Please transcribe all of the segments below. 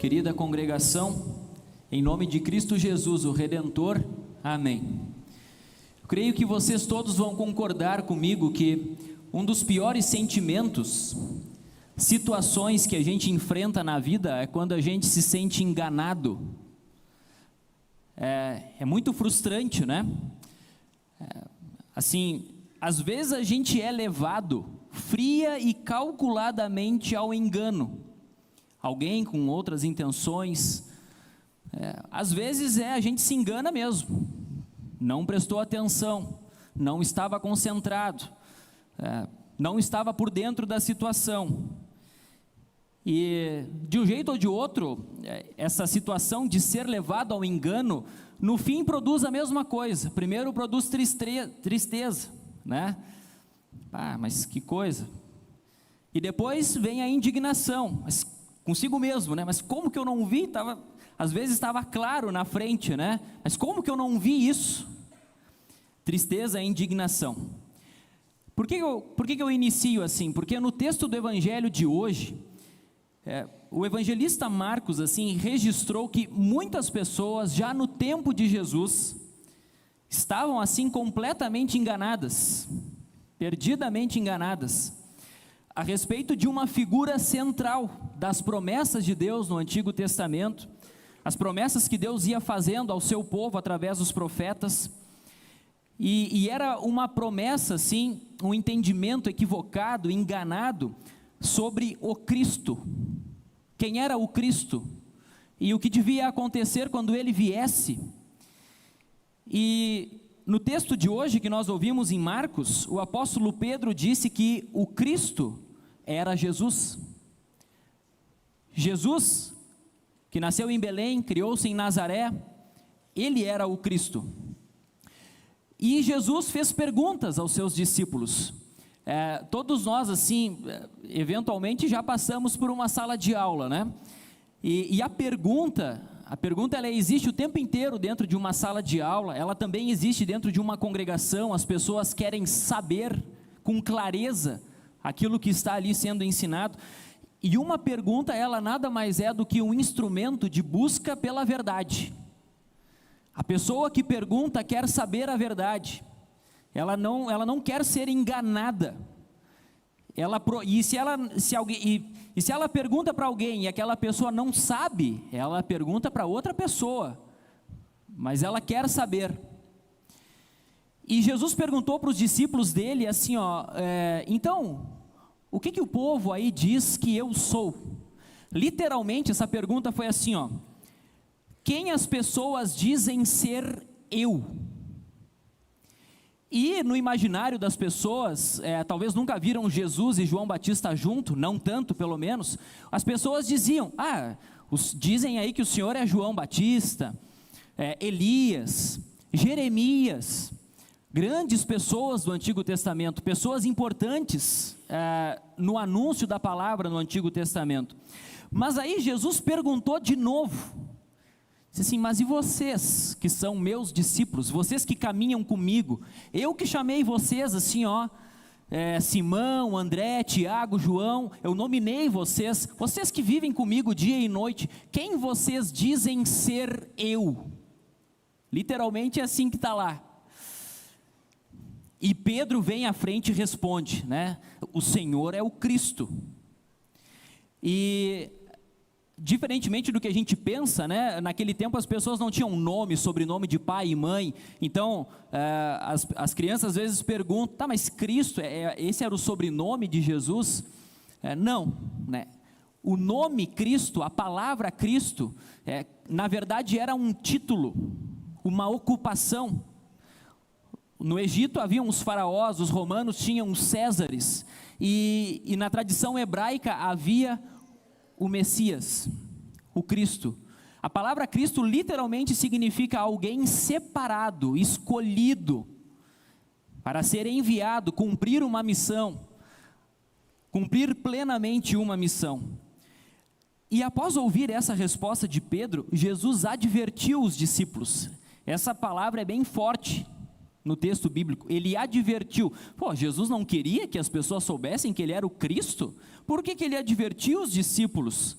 Querida congregação, em nome de Cristo Jesus, o Redentor, amém. Eu creio que vocês todos vão concordar comigo que um dos piores sentimentos, situações que a gente enfrenta na vida é quando a gente se sente enganado. É muito frustrante, né? Assim, às vezes a gente é levado fria e calculadamente ao engano. Alguém com outras intenções, às vezes a gente se engana mesmo, não prestou atenção, não estava concentrado, não estava por dentro da situação, e de um jeito ou de outro, essa situação de ser levado ao engano, no fim produz a mesma coisa. Primeiro produz tristeza, né? Mas que coisa, e depois vem a indignação, mas consigo mesmo, né? Mas como que eu não vi? Às vezes estava claro na frente, né? Mas como que eu não vi isso? Tristeza e indignação. Por que eu inicio assim? Porque no texto do evangelho de hoje, o evangelista Marcos assim registrou que muitas pessoas já no tempo de Jesus estavam assim completamente enganadas, perdidamente enganadas, a respeito de uma figura central das promessas de Deus no Antigo Testamento, as promessas que Deus ia fazendo ao seu povo através dos profetas, e era uma promessa assim, um entendimento equivocado, enganado, sobre o Cristo. Quem era o Cristo? E o que devia acontecer quando ele viesse? E no texto de hoje que nós ouvimos em Marcos, o apóstolo Pedro disse que o Cristo era Jesus. Jesus, que nasceu em Belém, criou-se em Nazaré, ele era o Cristo. E Jesus fez perguntas aos seus discípulos. Todos nós, assim, eventualmente já passamos por uma sala de aula, né? E a pergunta ela existe o tempo inteiro dentro de uma sala de aula, ela também existe dentro de uma congregação, as pessoas querem saber com clareza aquilo que está ali sendo ensinado, e uma pergunta, ela nada mais é do que um instrumento de busca pela verdade. A pessoa que pergunta quer saber a verdade, ela não quer ser enganada, se ela pergunta para alguém e aquela pessoa não sabe, ela pergunta para outra pessoa, mas ela quer saber. E Jesus perguntou para os discípulos dele assim, então, o que o povo aí diz que eu sou? Literalmente essa pergunta foi assim, quem as pessoas dizem ser eu? E no imaginário das pessoas, talvez nunca viram Jesus e João Batista junto, não tanto pelo menos, as pessoas diziam, dizem aí que o Senhor é João Batista, Elias, Jeremias, grandes pessoas do Antigo Testamento, pessoas importantes no anúncio da palavra no Antigo Testamento. Mas aí Jesus perguntou de novo, disse assim, mas e vocês que são meus discípulos, vocês que caminham comigo, eu que chamei vocês assim, Simão, André, Tiago, João, eu nominei vocês que vivem comigo dia e noite, quem vocês dizem ser eu? Literalmente é assim que está lá. E Pedro vem à frente e responde, né? O Senhor é o Cristo. E diferentemente do que a gente pensa, né? Naquele tempo as pessoas não tinham nome, sobrenome de pai e mãe. Então as crianças às vezes perguntam, mas Cristo, esse era o sobrenome de Jesus? Não, né? O nome Cristo, a palavra Cristo, na verdade era um título, uma ocupação. No Egito haviam os faraós, os romanos tinham os Césares, e na tradição hebraica havia o Messias, o Cristo. A palavra Cristo literalmente significa alguém separado, escolhido, para ser enviado, cumprir uma missão, cumprir plenamente uma missão. E após ouvir essa resposta de Pedro, Jesus advertiu os discípulos. Essa palavra é bem forte no texto bíblico, ele advertiu. Jesus não queria que as pessoas soubessem que ele era o Cristo? Por que ele advertiu os discípulos?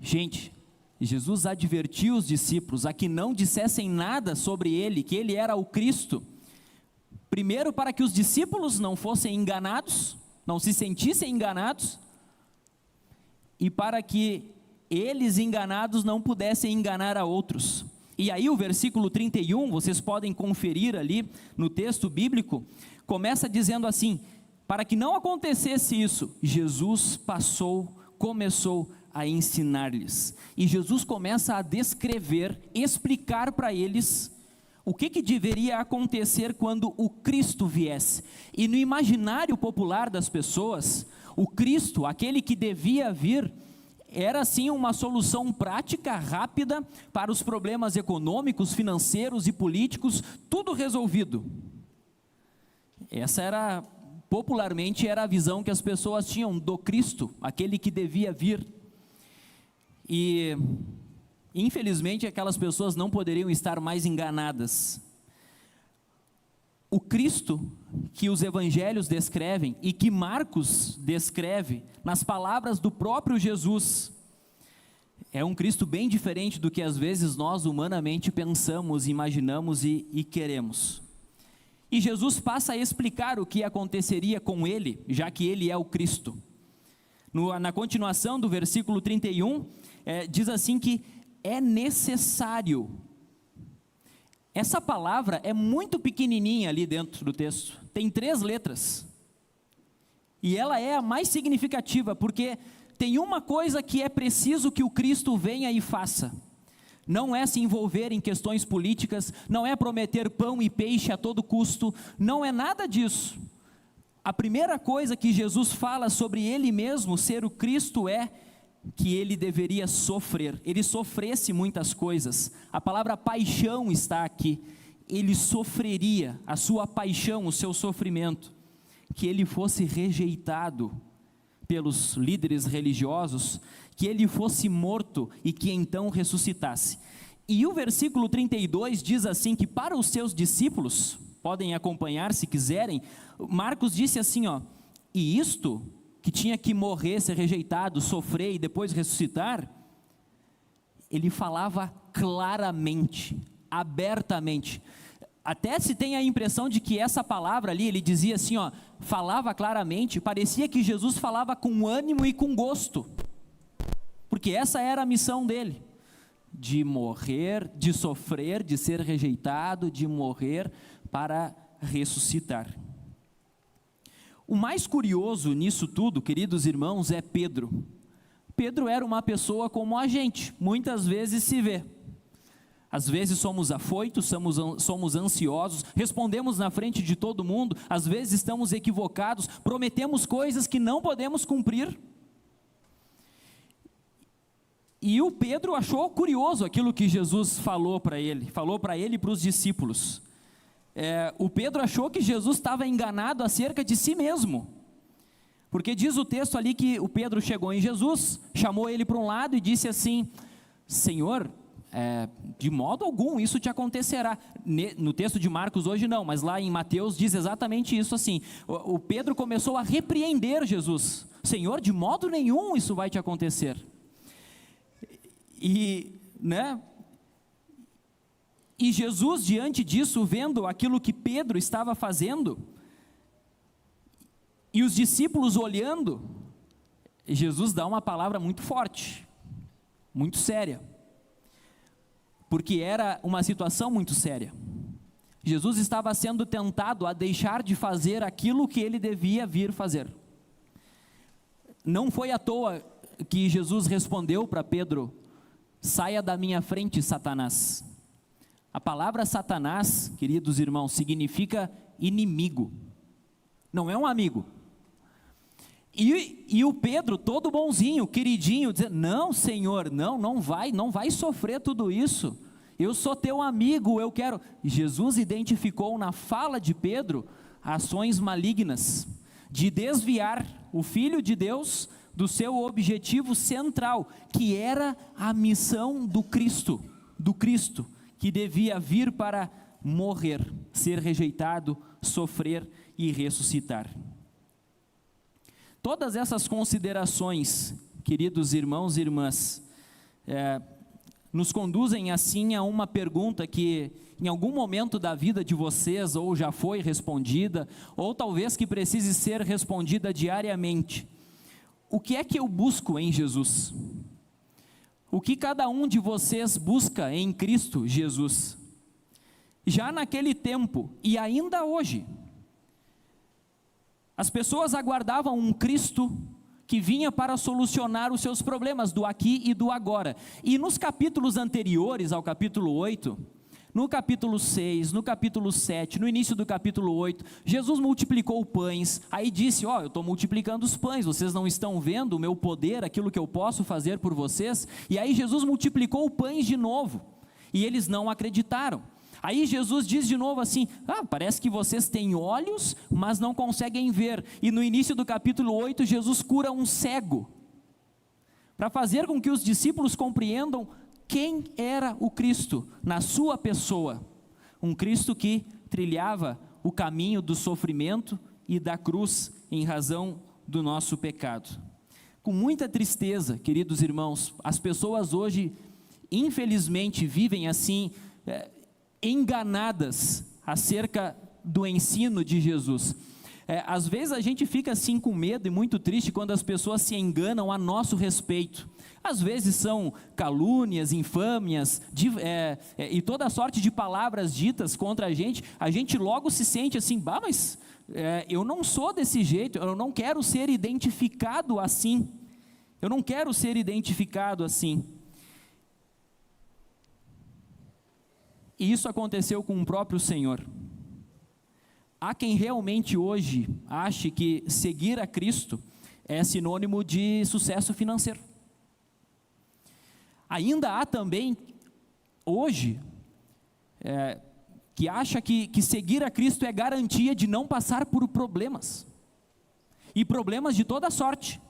Gente, Jesus advertiu os discípulos a que não dissessem nada sobre ele, que ele era o Cristo. Primeiro, para que os discípulos não fossem enganados, não se sentissem enganados, e para que eles enganados não pudessem enganar a outros. E aí o versículo 31, vocês podem conferir ali no texto bíblico, começa dizendo assim: para que não acontecesse isso, Jesus começou a ensinar-lhes. E Jesus começa a descrever, explicar para eles o que deveria acontecer quando o Cristo viesse. E no imaginário popular das pessoas, o Cristo, aquele que devia vir, era sim uma solução prática, rápida, para os problemas econômicos, financeiros e políticos, tudo resolvido. Essa popularmente era a visão que as pessoas tinham do Cristo, aquele que devia vir. E infelizmente aquelas pessoas não poderiam estar mais enganadas. O Cristo que os evangelhos descrevem e que Marcos descreve nas palavras do próprio Jesus, é um Cristo bem diferente do que às vezes nós humanamente pensamos, imaginamos e queremos. E Jesus passa a explicar o que aconteceria com ele, já que ele é o Cristo. Na continuação do versículo 31, diz assim que é necessário. Essa palavra é muito pequenininha ali dentro do texto, tem 3 letras, e ela é a mais significativa, porque tem uma coisa que é preciso que o Cristo venha e faça, não é se envolver em questões políticas, não é prometer pão e peixe a todo custo, não é nada disso. A primeira coisa que Jesus fala sobre ele mesmo ser o Cristo é que ele deveria sofrer, ele sofresse muitas coisas. A palavra paixão está aqui, ele sofreria, a sua paixão, o seu sofrimento, que ele fosse rejeitado pelos líderes religiosos, que ele fosse morto e que então ressuscitasse. E o versículo 32 diz assim que para os seus discípulos, podem acompanhar se quiserem, Marcos disse assim, e isto que tinha que morrer, ser rejeitado, sofrer e depois ressuscitar, ele falava claramente, abertamente. Até se tem a impressão de que essa palavra ali, ele dizia assim, falava claramente, parecia que Jesus falava com ânimo e com gosto, porque essa era a missão dele, de morrer, de sofrer, de ser rejeitado, de morrer para ressuscitar. O mais curioso nisso tudo, queridos irmãos, é Pedro. Pedro era uma pessoa como a gente, muitas vezes se vê. Às vezes somos afoitos, somos ansiosos, respondemos na frente de todo mundo, às vezes estamos equivocados, prometemos coisas que não podemos cumprir. E o Pedro achou curioso aquilo que Jesus falou para ele e para os discípulos. O Pedro achou que Jesus estava enganado acerca de si mesmo, porque diz o texto ali que o Pedro chegou em Jesus, chamou ele para um lado e disse assim, Senhor, de modo algum isso te acontecerá. No texto de Marcos hoje não, mas lá em Mateus diz exatamente isso assim, o Pedro começou a repreender Jesus, Senhor, de modo nenhum isso vai te acontecer. E Jesus, diante disso, vendo aquilo que Pedro estava fazendo, e os discípulos olhando, Jesus dá uma palavra muito forte, muito séria, porque era uma situação muito séria. Jesus estava sendo tentado a deixar de fazer aquilo que ele devia vir fazer. Não foi à toa que Jesus respondeu para Pedro, saia da minha frente, Satanás. A palavra Satanás, queridos irmãos, significa inimigo, não é um amigo. E o Pedro, todo bonzinho, queridinho, dizendo, não Senhor, não vai sofrer tudo isso, eu sou teu amigo, eu quero. Jesus identificou na fala de Pedro ações malignas, de desviar o Filho de Deus do seu objetivo central, que era a missão do Cristo, que devia vir para morrer, ser rejeitado, sofrer e ressuscitar. Todas essas considerações, queridos irmãos e irmãs, nos conduzem assim a uma pergunta que em algum momento da vida de vocês ou já foi respondida, ou talvez que precise ser respondida diariamente. O que é que eu busco em Jesus? O que cada um de vocês busca em Cristo Jesus? Já naquele tempo e ainda hoje, as pessoas aguardavam um Cristo que vinha para solucionar os seus problemas do aqui e do agora. E nos capítulos anteriores ao capítulo 8, no capítulo 6, no capítulo 7, no início do capítulo 8, Jesus multiplicou pães, aí disse, eu estou multiplicando os pães, vocês não estão vendo o meu poder, aquilo que eu posso fazer por vocês? E aí Jesus multiplicou pães de novo, e eles não acreditaram. Aí Jesus diz de novo assim, parece que vocês têm olhos, mas não conseguem ver. E no início do capítulo 8, Jesus cura um cego, para fazer com que os discípulos compreendam quem era o Cristo na sua pessoa. Um Cristo que trilhava o caminho do sofrimento e da cruz em razão do nosso pecado. Com muita tristeza, queridos irmãos, as pessoas hoje, infelizmente, vivem assim, enganadas acerca do ensino de Jesus. Às vezes a gente fica assim com medo e muito triste quando as pessoas se enganam a nosso respeito. Às vezes são calúnias, infâmias, e toda sorte de palavras ditas contra a gente logo se sente assim, mas eu não sou desse jeito, eu não quero ser identificado assim, eu não quero ser identificado assim. E isso aconteceu com o próprio Senhor. Há quem realmente hoje ache que seguir a Cristo é sinônimo de sucesso financeiro. Ainda há também, hoje, que acha que seguir a Cristo é garantia de não passar por problemas. E problemas de toda sorte.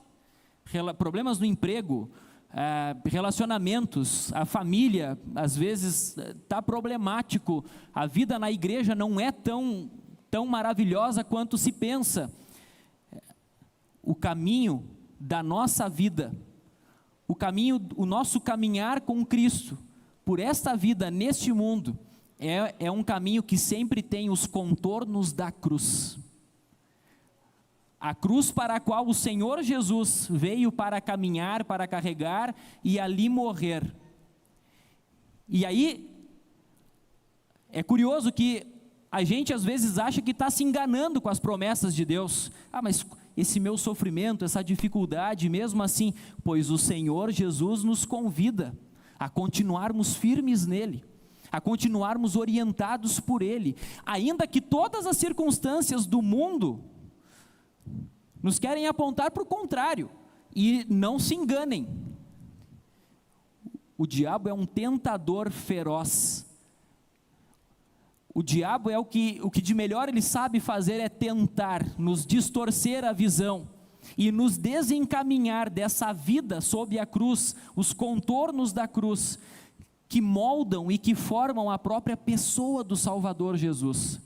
Problemas no emprego, relacionamentos, a família, às vezes está problemático, a vida na igreja não é tão maravilhosa quanto se pensa. O caminho da nossa vida, o nosso caminhar com Cristo, por esta vida neste mundo, é um caminho que sempre tem os contornos da cruz. A cruz para a qual o Senhor Jesus veio para caminhar, para carregar e ali morrer. E aí, é curioso que a gente às vezes acha que está se enganando com as promessas de Deus. Mas esse meu sofrimento, essa dificuldade, mesmo assim, pois o Senhor Jesus nos convida a continuarmos firmes nele, a continuarmos orientados por Ele, ainda que todas as circunstâncias do mundo nos querem apontar para o contrário, e não se enganem, o diabo é um tentador feroz. O diabo é o que de melhor ele sabe fazer é tentar nos distorcer a visão e nos desencaminhar dessa vida sob a cruz, os contornos da cruz, que moldam e que formam a própria pessoa do Salvador Jesus.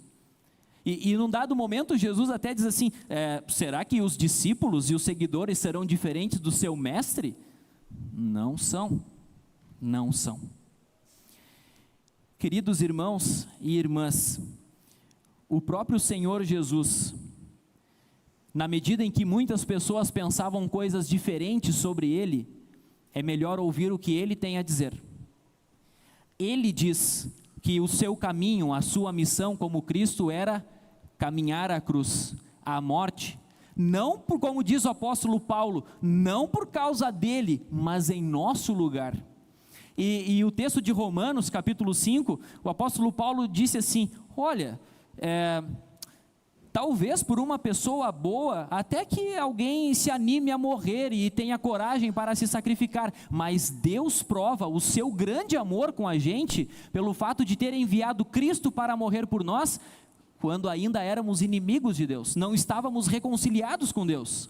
E num dado momento Jesus até diz assim, será que os discípulos e os seguidores serão diferentes do seu mestre? Não são, não são. Queridos irmãos e irmãs, o próprio Senhor Jesus, na medida em que muitas pessoas pensavam coisas diferentes sobre Ele, é melhor ouvir o que Ele tem a dizer. Ele diz que o seu caminho, a sua missão como Cristo era caminhar a cruz, a morte, não por, como diz o apóstolo Paulo, não por causa dele, mas em nosso lugar. E o texto de Romanos, capítulo 5, o apóstolo Paulo disse assim, olha, talvez por uma pessoa boa, até que alguém se anime a morrer e tenha coragem para se sacrificar, mas Deus prova o seu grande amor com a gente, pelo fato de ter enviado Cristo para morrer por nós, quando ainda éramos inimigos de Deus, não estávamos reconciliados com Deus.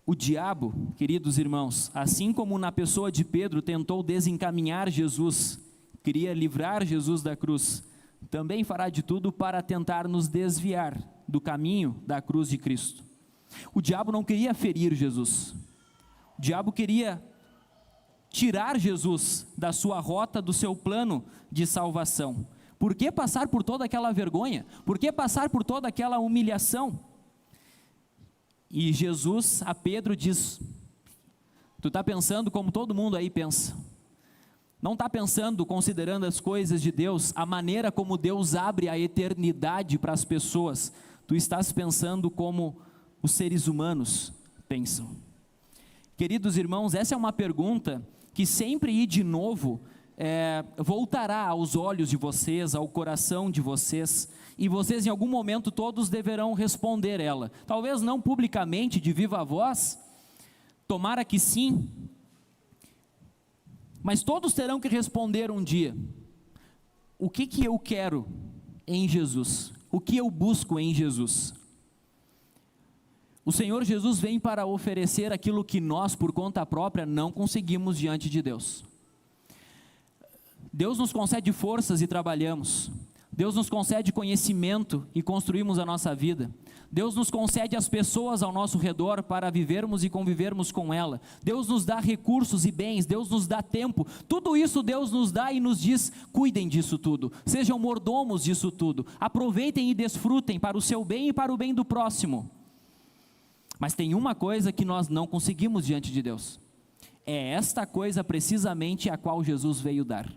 O diabo, queridos irmãos, assim como na pessoa de Pedro tentou desencaminhar Jesus, queria livrar Jesus da cruz, também fará de tudo para tentar nos desviar do caminho da cruz de Cristo. O diabo não queria ferir Jesus, o diabo queria tirar Jesus da sua rota, do seu plano de salvação? Por que passar por toda aquela vergonha? Por que passar por toda aquela humilhação? E Jesus a Pedro diz: tu está pensando como todo mundo aí pensa. Não está pensando, considerando as coisas de Deus, a maneira como Deus abre a eternidade para as pessoas. Tu estás pensando como os seres humanos pensam. Queridos irmãos, essa é uma pergunta que sempre e de novo voltará aos olhos de vocês, ao coração de vocês, e vocês em algum momento todos deverão responder ela. Talvez não publicamente, de viva voz, tomara que sim, mas todos terão que responder um dia: o que eu quero em Jesus? O que eu busco em Jesus? O Senhor Jesus vem para oferecer aquilo que nós, por conta própria, não conseguimos diante de Deus. Deus nos concede forças e trabalhamos. Deus nos concede conhecimento e construímos a nossa vida. Deus nos concede as pessoas ao nosso redor para vivermos e convivermos com ela. Deus nos dá recursos e bens, Deus nos dá tempo. Tudo isso Deus nos dá e nos diz: cuidem disso tudo, sejam mordomos disso tudo, aproveitem e desfrutem para o seu bem e para o bem do próximo. Mas tem uma coisa que nós não conseguimos diante de Deus. É esta coisa precisamente a qual Jesus veio dar: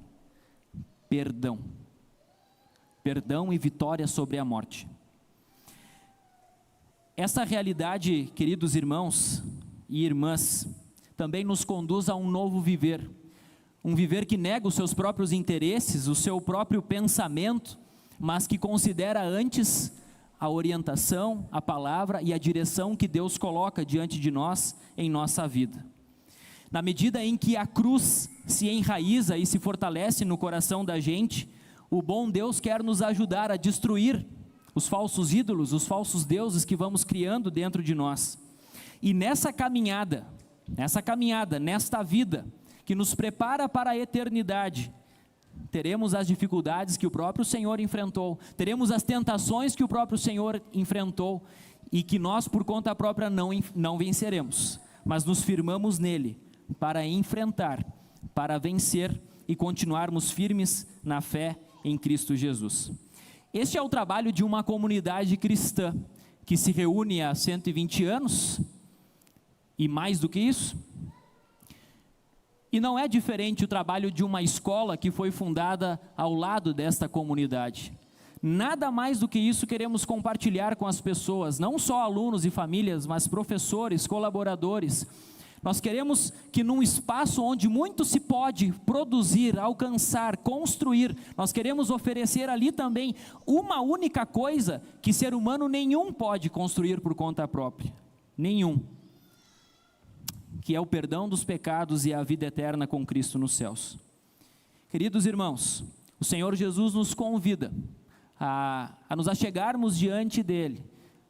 perdão. Perdão e vitória sobre a morte. Essa realidade, queridos irmãos e irmãs, também nos conduz a um novo viver. Um viver que nega os seus próprios interesses, o seu próprio pensamento, mas que considera antes a orientação, a palavra e a direção que Deus coloca diante de nós em nossa vida. Na medida em que a cruz se enraiza e se fortalece no coração da gente, o bom Deus quer nos ajudar a destruir os falsos ídolos, os falsos deuses que vamos criando dentro de nós. E nessa caminhada, nesta vida que nos prepara para a eternidade, teremos as dificuldades que o próprio Senhor enfrentou, teremos as tentações que o próprio Senhor enfrentou e que nós por conta própria não venceremos, mas nos firmamos nele para enfrentar, para vencer e continuarmos firmes na fé em Cristo Jesus. Este é o trabalho de uma comunidade cristã que se reúne há 120 anos e mais do que isso. E não é diferente o trabalho de uma escola que foi fundada ao lado desta comunidade. Nada mais do que isso queremos compartilhar com as pessoas, não só alunos e famílias, mas professores, colaboradores. Nós queremos que num espaço onde muito se pode produzir, alcançar, construir, nós queremos oferecer ali também uma única coisa que ser humano nenhum pode construir por conta própria. Nenhum. Que é o perdão dos pecados e a vida eterna com Cristo nos céus. Queridos irmãos, o Senhor Jesus nos convida a nos achegarmos diante dEle,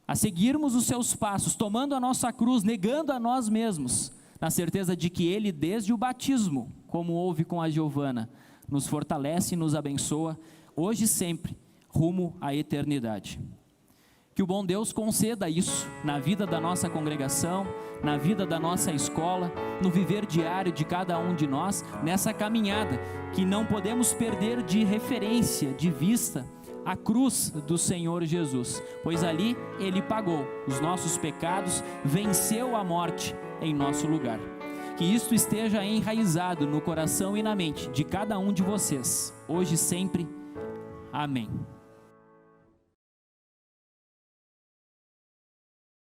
a seguirmos os seus passos, tomando a nossa cruz, negando a nós mesmos, na certeza de que Ele, desde o batismo, como houve com a Giovana, nos fortalece e nos abençoa, hoje e sempre, rumo à eternidade. Que o bom Deus conceda isso na vida da nossa congregação, na vida da nossa escola, no viver diário de cada um de nós, nessa caminhada, que não podemos perder de referência, de vista, a cruz do Senhor Jesus, pois ali Ele pagou os nossos pecados, venceu a morte em nosso lugar. Que isto esteja enraizado no coração e na mente de cada um de vocês, hoje e sempre. Amém.